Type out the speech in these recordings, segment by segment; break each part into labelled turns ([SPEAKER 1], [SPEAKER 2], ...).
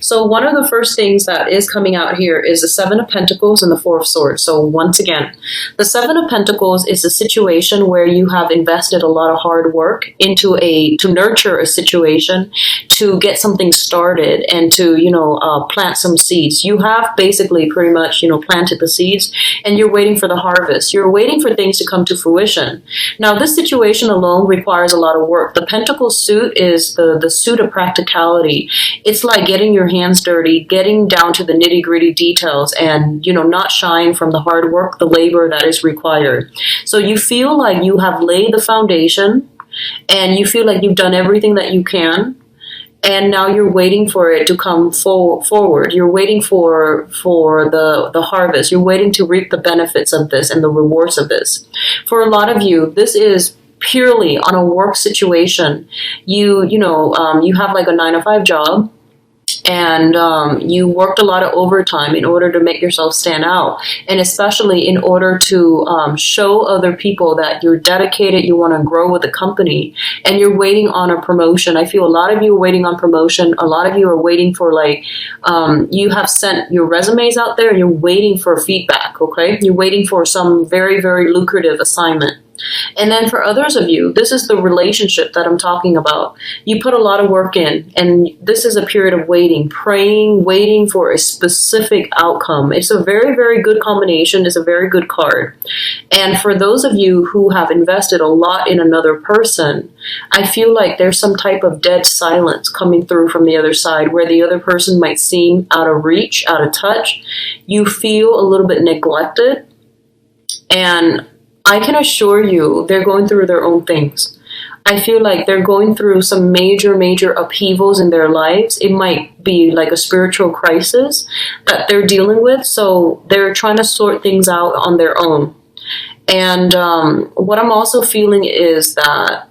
[SPEAKER 1] So one of the first things that is coming out here is the Seven of Pentacles and the Four of Swords. So once again, the Seven of Pentacles is a situation where you have invested a lot of hard work into to nurture a situation, to get something started, and to, plant some seeds. You have basically pretty much, planted the seeds, and you're waiting for the harvest. You're waiting for things to come to fruition. Now, this situation alone requires a lot of work. The Pentacle suit is the suit of practicality. It's like getting your hands dirty, getting down to the nitty-gritty details, and, not shying from the hard work, the labor that is required. So you feel like you have laid the foundation, and you feel like you've done everything that you can, and now you're waiting for it to come forward. You're waiting for the harvest. You're waiting to reap the benefits of this and the rewards of this. For a lot of you, this is purely on a work situation. You have like a 9-to-5 job, and you worked a lot of overtime in order to make yourself stand out, and especially in order to show other people that you're dedicated, you want to grow with the company, and you're waiting on a promotion. I feel a lot of you are waiting on promotion. A lot of you are waiting for you have sent your resumes out there and you're waiting for feedback, okay? You're waiting for some very, very lucrative assignment. And then for others of you, this is the relationship that I'm talking about. You put a lot of work in, and this is a period of waiting, praying, waiting for a specific outcome. It's a very, very good combination. It's a very good card. And for those of you who have invested a lot in another person, I feel like there's some type of dead silence coming through from the other side, where the other person might seem out of reach, out of touch. You feel a little bit neglected, and I can assure you they're going through their own things. I feel like they're going through some major, major upheavals in their lives. It might be like a spiritual crisis that they're dealing with. So they're trying to sort things out on their own. And what I'm also feeling is that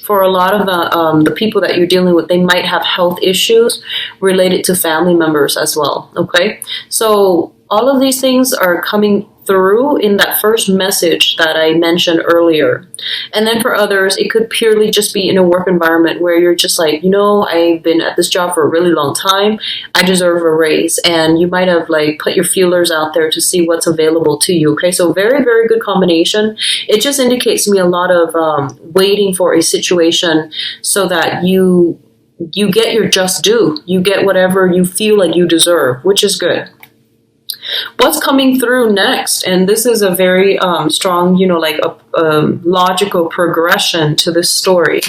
[SPEAKER 1] for a lot of the people that you're dealing with, they might have health issues related to family members as well. Okay. So all of these things are coming through in that first message that I mentioned earlier. And then for others, it could purely just be in a work environment where you're just like, I've been at this job for a really long time. I deserve a raise. And you might have put your feelers out there to see what's available to you. Okay, so very, very good combination. It just indicates to me a lot of waiting for a situation so that you get your just due. You get whatever you feel like you deserve, which is good. What's coming through next, and this is a very strong, logical progression to this story.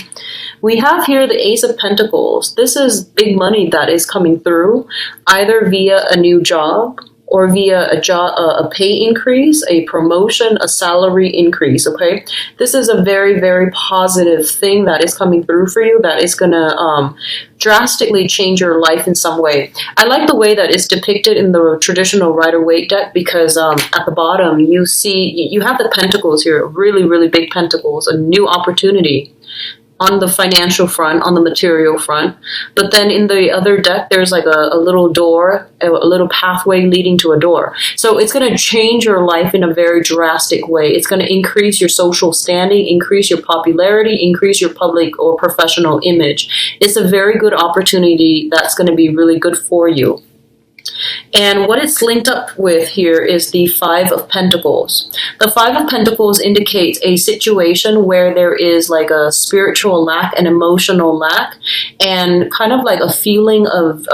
[SPEAKER 1] We have here the Ace of Pentacles. This is big money that is coming through, either via a new job or via a pay increase, a promotion, a salary increase, okay? This is a very, very positive thing that is coming through for you that is going to drastically change your life in some way. I like the way that it's depicted in the traditional Rider-Waite deck because at the bottom you see, you have the pentacles here, really, really big pentacles, a new opportunity on the financial front, on the material front. But then in the other deck, there's like a little door, a little pathway leading to a door. So it's going to change your life in a very drastic way. It's going to increase your social standing, increase your popularity, increase your public or professional image. It's a very good opportunity that's going to be really good for you. And what it's linked up with here is the Five of Pentacles. The Five of Pentacles indicates a situation where there is like a spiritual lack, an emotional lack, and kind of like a feeling of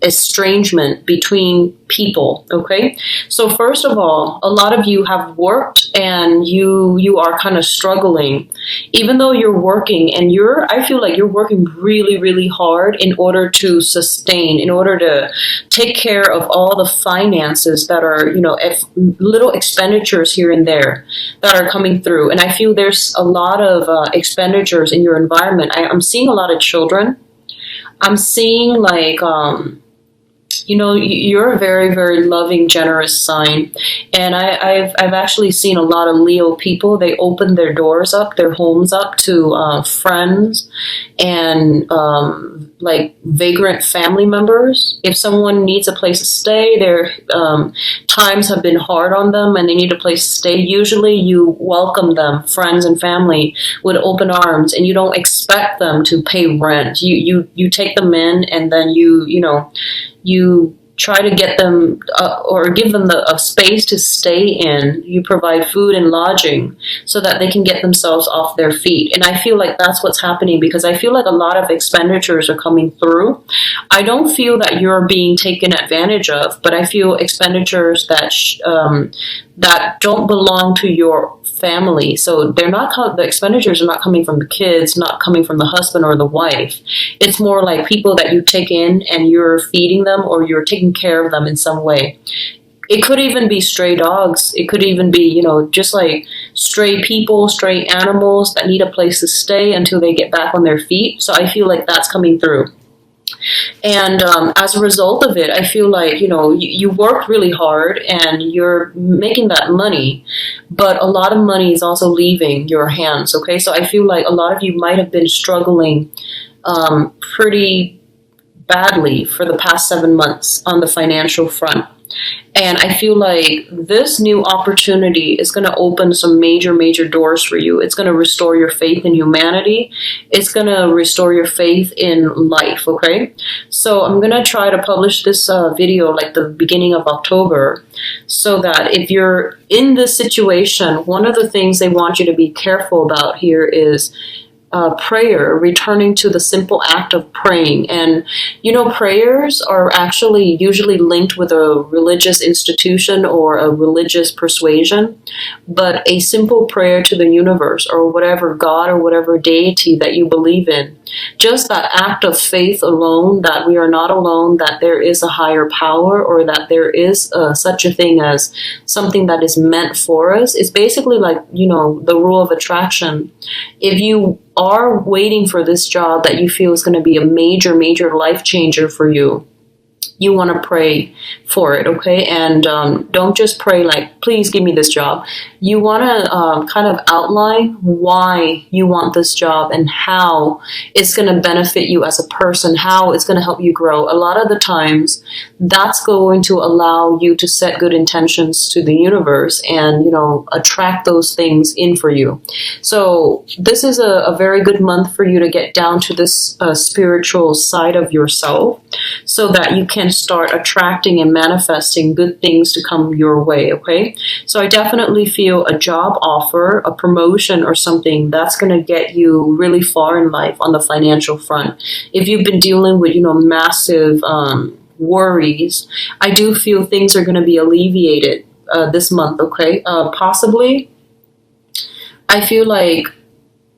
[SPEAKER 1] estrangement between people, okay? So first of all, a lot of you have worked and you are kind of struggling. Even though you're working and I feel like you're working really, really hard in order to sustain, in order to take care of all the finances that are, little expenditures here and there that are coming through. And I feel there's a lot of expenditures in your environment. I'm seeing a lot of children. I'm seeing You know, you're a very, very loving, generous sign. And I've actually seen a lot of Leo people. They open their doors up, their homes up to friends and like vagrant family members. If someone needs a place to stay, their times have been hard on them and they need a place to stay. Usually you welcome them, friends and family, with open arms, and you don't expect them to pay rent. You take them in, and then you try to get them or give them a space to stay in. You provide food and lodging so that they can get themselves off their feet. And I feel like that's what's happening, because I feel like a lot of expenditures are coming through. I don't feel that you're being taken advantage of, but I feel expenditures that that don't belong to your family. So they're not the expenditures are not coming from the kids, not coming from the husband or the wife. It's more like people that you take in and you're feeding them or you're taking care of them in some way. It could even be stray dogs. It could even be, just like stray people, stray animals that need a place to stay until they get back on their feet. So I feel like that's coming through. And as a result of it, I feel like, you work really hard and you're making that money, but a lot of money is also leaving your hands, okay? So I feel like a lot of you might have been struggling pretty badly for the past 7 months on the financial front. And I feel like this new opportunity is going to open some major, major doors for you. It's going to restore your faith in humanity. It's going to restore your faith in life, okay? So I'm going to try to publish this video like the beginning of October, so that if you're in this situation, one of the things they want you to be careful about here is prayer, returning to the simple act of praying. And, prayers are actually usually linked with a religious institution or a religious persuasion, but a simple prayer to the universe or whatever God or whatever deity that you believe in, just that act of faith alone, that we are not alone, that there is a higher power, or that there is such a thing as something that is meant for us. It's basically like, the rule of attraction. If you are waiting for this job that you feel is going to be a major, major life changer for you, you want to pray for it, okay? And don't just pray like, please give me this job. You want to kind of outline why you want this job and how it's going to benefit you as a person, how it's going to help you grow. A lot of the times, that's going to allow you to set good intentions to the universe and, attract those things in for you. So this is a very good month for you to get down to this spiritual side of yourself, so that you can start attracting and manifesting good things to come your way, okay? So I definitely feel a job offer, a promotion or something that's going to get you really far in life on the financial front. If you've been dealing with, massive worries, I do feel things are going to be alleviated this month, okay? Possibly, I feel like,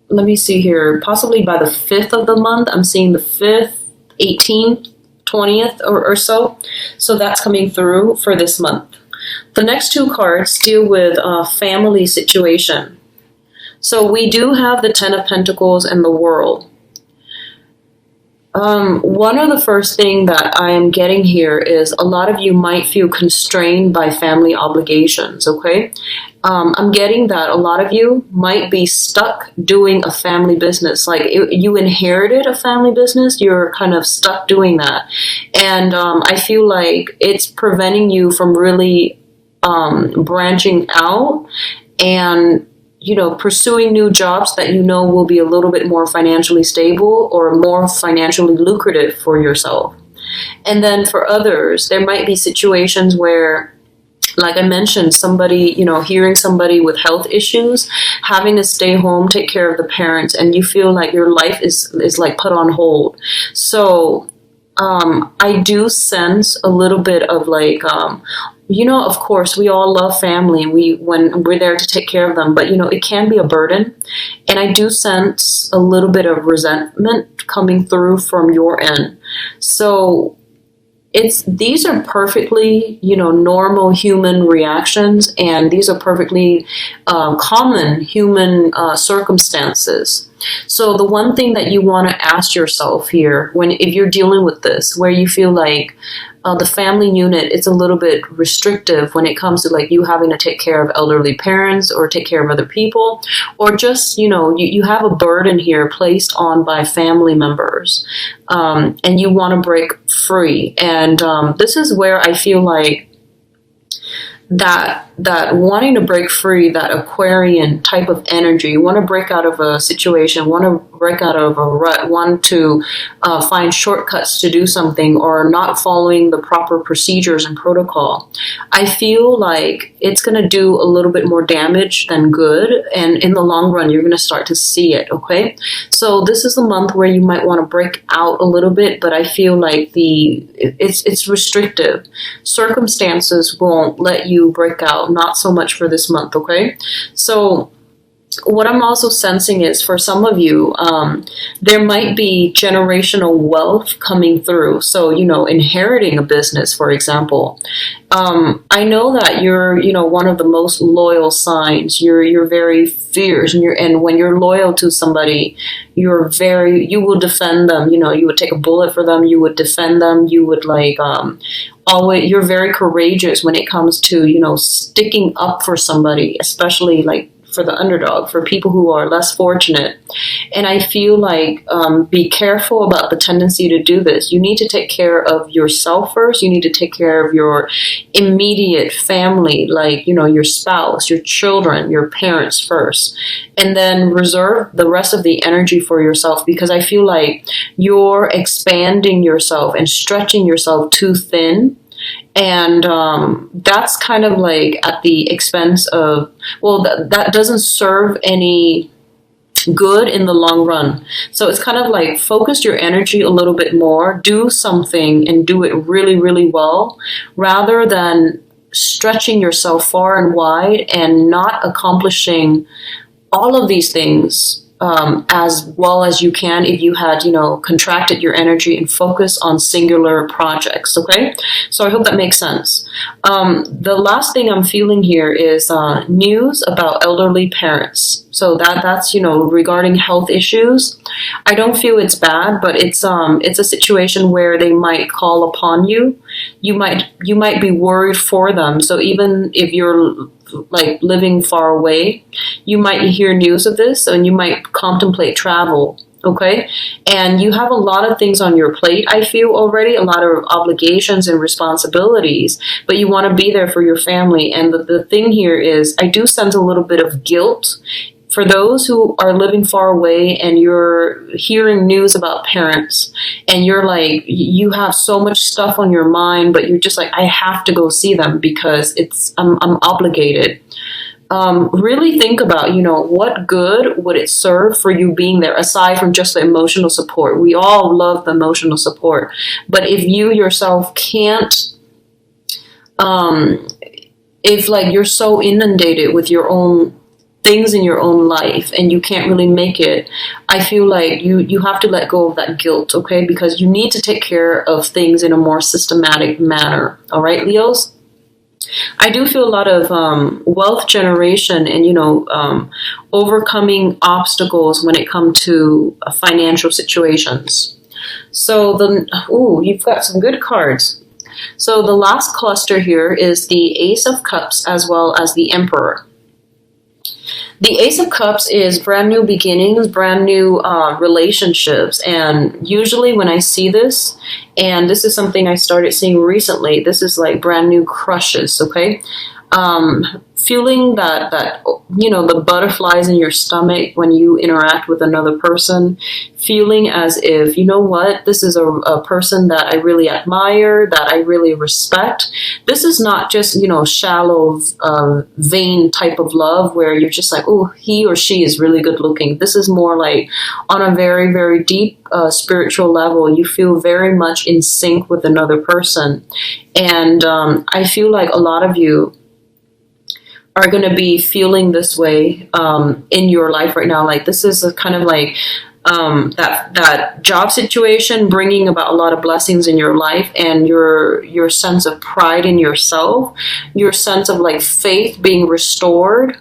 [SPEAKER 1] let me see here, possibly by the 5th of the month, I'm seeing the 5th, 18th, 20th or so. So that's coming through for this month. The next two cards deal with family situation. So we do have the Ten of Pentacles and the World. One of the first thing that I am getting here is a lot of you might feel constrained by family obligations, okay? I'm getting that a lot of you might be stuck doing a family business. Like you inherited a family business, you're kind of stuck doing that. And I feel like it's preventing you from really branching out and pursuing new jobs that will be a little bit more financially stable or more financially lucrative for yourself. And then for others, there might be situations where, like I mentioned, somebody, hearing somebody with health issues, having to stay home, take care of the parents, and you feel like your life is like put on hold. So I do sense a little bit of like, of course, we all love family when we're there to take care of them, but, it can be a burden. And I do sense a little bit of resentment coming through from your end. So these are perfectly, normal human reactions, and these are perfectly common human circumstances. So the one thing that you want to ask yourself here, if you're dealing with this, where you feel like the family unit is a little bit restrictive when it comes to like you having to take care of elderly parents or take care of other people, or just, you have a burden here placed on by family members, and you want to break free. And this is where I feel like that wanting to break free, that Aquarian type of energy, want to break out of a situation, want to break out of a rut, want to find shortcuts to do something, or not following the proper procedures and protocol. I feel like it's going to do a little bit more damage than good, and in the long run, you're going to start to see it, okay? So this is a month where you might want to break out a little bit, but I feel like it's restrictive. Circumstances won't let you break out, not so much for this month, okay? So what I'm also sensing is for some of you, there might be generational wealth coming through. So, inheriting a business, for example. I know that you're, one of the most loyal signs. You're very fierce, and when you're loyal to somebody, you will defend them. You would take a bullet for them. You would defend them. You would always, you're very courageous when it comes to, sticking up for somebody, especially like for the underdog, for people who are less fortunate. And I feel like be careful about the tendency to do this. You need to take care of yourself first. You need to take care of your immediate family, like, your spouse, your children, your parents first, and then reserve the rest of the energy for yourself, because I feel like you're expanding yourself and stretching yourself too thin. And that's kind of like at the expense of, that doesn't serve any good in the long run. So it's kind of like focus your energy a little bit more, do something and do it really, really well, rather than stretching yourself far and wide and not accomplishing all of these things as well as you can if you had, contracted your energy and focus on singular projects, okay? So I hope that makes sense. The last thing I'm feeling here is news about elderly parents. So that's regarding health issues. I don't feel it's bad, but it's a situation where they might call upon you. You might be worried for them. So even if you're like living far away, you might hear news of this and you might contemplate travel, okay? And you have a lot of things on your plate, I feel already, a lot of obligations and responsibilities, but you want to be there for your family. And the thing here is, I do sense a little bit of guilt for those who are living far away and you're hearing news about parents and you're like, you have so much stuff on your mind, but you're just like, I have to go see them because I'm obligated. Really think about, what good would it serve for you being there aside from just the emotional support? We all love the emotional support, but if you yourself can't, if like you're so inundated with your own things in your own life and you can't really make it, I feel like you have to let go of that guilt, okay? Because you need to take care of things in a more systematic manner, all right, Leos? I do feel a lot of wealth generation and, overcoming obstacles when it comes to financial situations. So you've got some good cards. So the last cluster here is the Ace of Cups as well as the Emperor. The Ace of Cups is brand new beginnings, brand new relationships. And usually when I see this, and this is something I started seeing recently, this is like brand new crushes, okay? Feeling that the butterflies in your stomach when you interact with another person, feeling as if, this is a person that I really admire, that I really respect. This is not just, shallow, vain type of love where you're just like, oh, he or she is really good looking. This is more like on a very, very deep spiritual level. You feel very much in sync with another person. And I feel like a lot of you are going to be feeling this way in your life right now. Like this is a kind of like that job situation bringing about a lot of blessings in your life, and your sense of pride in yourself, your sense of like faith being restored,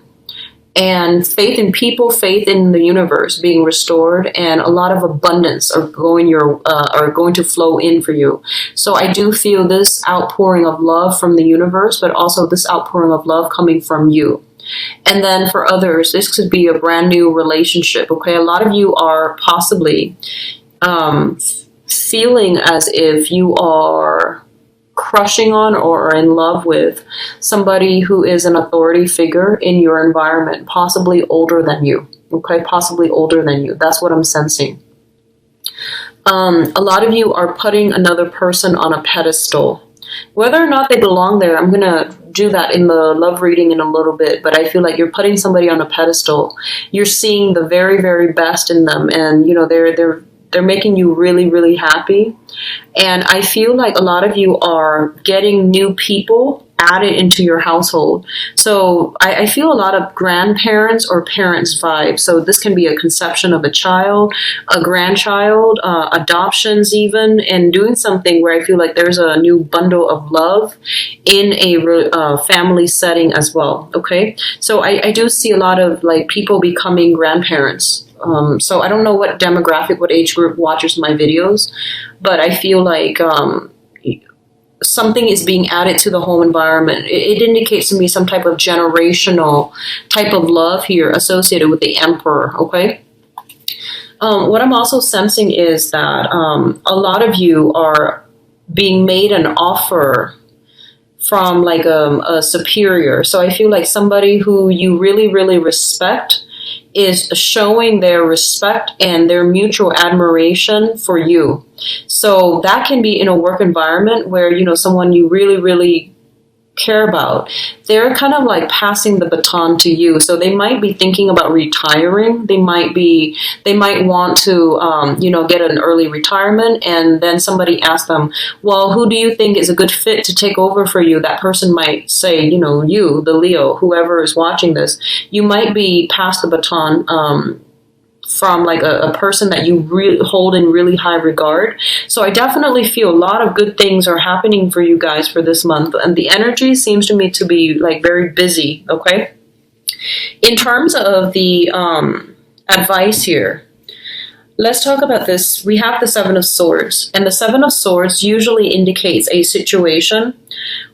[SPEAKER 1] and faith in people, faith in the universe being restored, and a lot of abundance are going to flow in for you. So I do feel this outpouring of love from the universe, but also this outpouring of love coming from you. And then for others, this could be a brand new relationship. Okay, a lot of you are possibly feeling as if you are crushing on or are in love with somebody who is an authority figure in your environment, possibly older than you. Okay, possibly older than you. That's what I'm sensing. A lot of you are putting another person on a pedestal. Whether or not they belong there, I'm going to do that in the love reading in a little bit, but I feel like you're putting somebody on a pedestal. You're seeing the very, very best in them, and you know, they're making you really, really happy. And I feel like a lot of you are getting new people added into your household. So I feel a lot of grandparents or parents vibes. So this can be a conception of a child, a grandchild, adoptions even, and doing something where I feel like there's a new bundle of love in a family setting as well. Okay, so I do see a lot of like people becoming grandparents. So I don't know what demographic, what age group watches my videos, but I feel like something is being added to the home environment. It indicates to me some type of generational type of love here associated with the Emperor, okay? What I'm also sensing is that a lot of you are being made an offer from like a superior. So I feel like somebody who you really, really respect is showing their respect and their mutual admiration for you. So that can be in a work environment where, you know, someone you really, really care about, they're kind of like passing the baton to you. So they might be thinking about retiring. They might want to, you know, get an early retirement. And then somebody asks them, well, who do you think is a good fit to take over for you? That person might say, you know, you, the Leo, whoever is watching this, you might be passed the baton, from like a person that you really hold in really high regard. So I definitely feel a lot of good things are happening for you guys for this month, and the energy seems to me to be like very busy. Okay, in terms of the advice here, let's talk about this. We have the Seven of Swords, and the Seven of Swords usually indicates a situation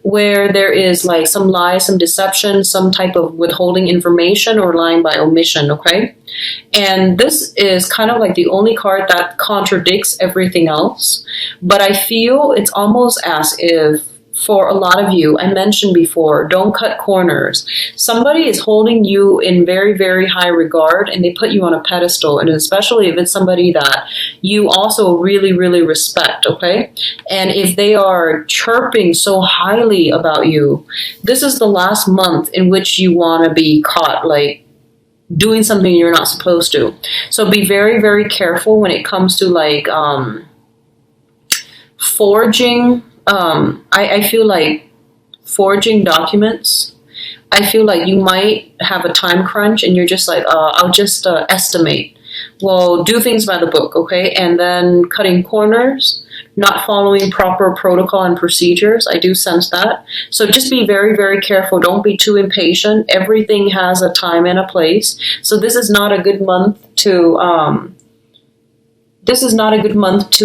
[SPEAKER 1] where there is like some lie, some deception, some type of withholding information or lying by omission, okay? And this is kind of like the only card that contradicts everything else. But I feel it's almost as if for a lot of you, I mentioned before, don't cut corners. Somebody is holding you in very, very high regard, and they put you on a pedestal, and especially if it's somebody that you also really, really respect, okay? And if they are chirping so highly about you, this is the last month in which you want to be caught, like, doing something you're not supposed to. So be very, very careful when it comes to, like, forging. I feel like forging documents, I feel like you might have a time crunch and you're just like, I'll just estimate. Well, do things by the book, okay? And then cutting corners, not following proper protocol and procedures. I do sense that. So just be very, very careful. Don't be too impatient. Everything has a time and a place. So this is not a good month to...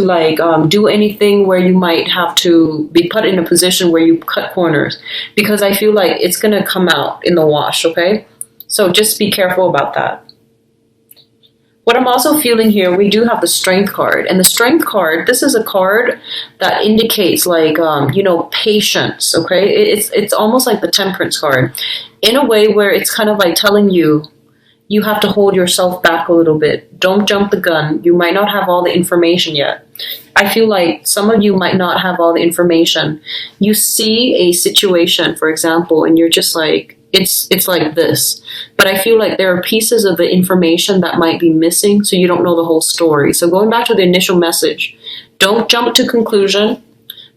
[SPEAKER 1] like do anything where you might have to be put in a position where you cut corners, because I feel like it's going to come out in the wash, okay? So just be careful about that. What I'm also feeling here, we do have the Strength card. And the Strength card, this is a card that indicates like, you know, patience, okay? It's almost like the Temperance card in a way where it's kind of like telling you, you have to hold yourself back a little bit. Don't jump the gun. You might not have all the information yet. I feel like some of you might not have all the information. You see a situation, for example, and you're just like, it's like this. But I feel like there are pieces of the information that might be missing, so you don't know the whole story. So going back to the initial message, don't jump to conclusion.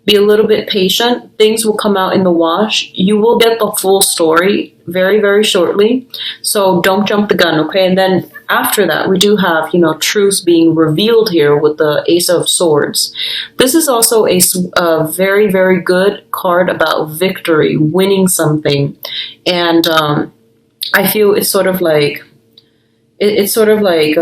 [SPEAKER 1] Be a little bit patient. Things will come out in the wash. You will get the full story very, very shortly. So don't jump the gun, okay? And then after that, we do have, you know, truths being revealed here with the Ace of Swords. This is also a very, very good card about victory, winning something. And I feel it's sort of like it's sort of like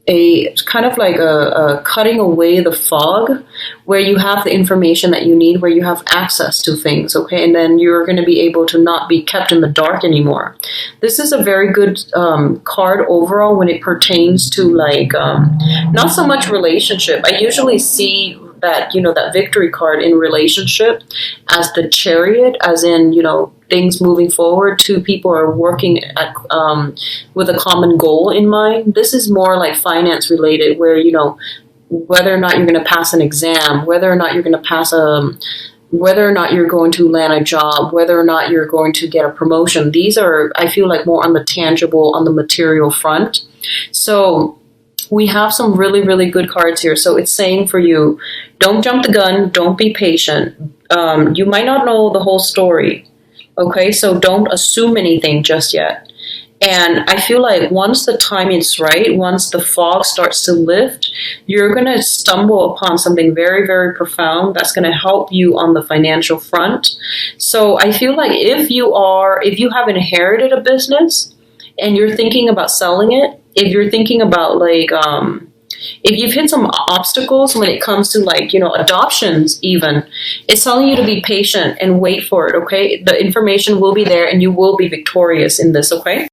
[SPEAKER 1] a kind of like a cutting away the fog, where you have the information that you need, where you have access to things, okay, and then you're going to be able to not be kept in the dark anymore. This is a very good card overall when it pertains to like not so much relationship. I usually see that, you know, that victory card in relationship as the Chariot, as in, you know, things moving forward. Two people are working at, with a common goal in mind. This is more like finance related, where, you know, whether or not you're going to pass an exam, whether or not you're going to pass whether or not you're going to land a job, whether or not you're going to get a promotion. These are, I feel like, more on the tangible, on the material front. So we have some really, really good cards here. So it's saying for you, don't jump the gun, don't be patient. You might not know the whole story, okay? So don't assume anything just yet. And I feel like once the timing is right, once the fog starts to lift, you're going to stumble upon something very, very profound that's going to help you on the financial front. So I feel like if you have inherited a business and you're thinking about selling it, if you're thinking about like, if you've hit some obstacles when it comes to like, you know, adoptions even, it's telling you to be patient and wait for it, okay? The information will be there and you will be victorious in this, okay?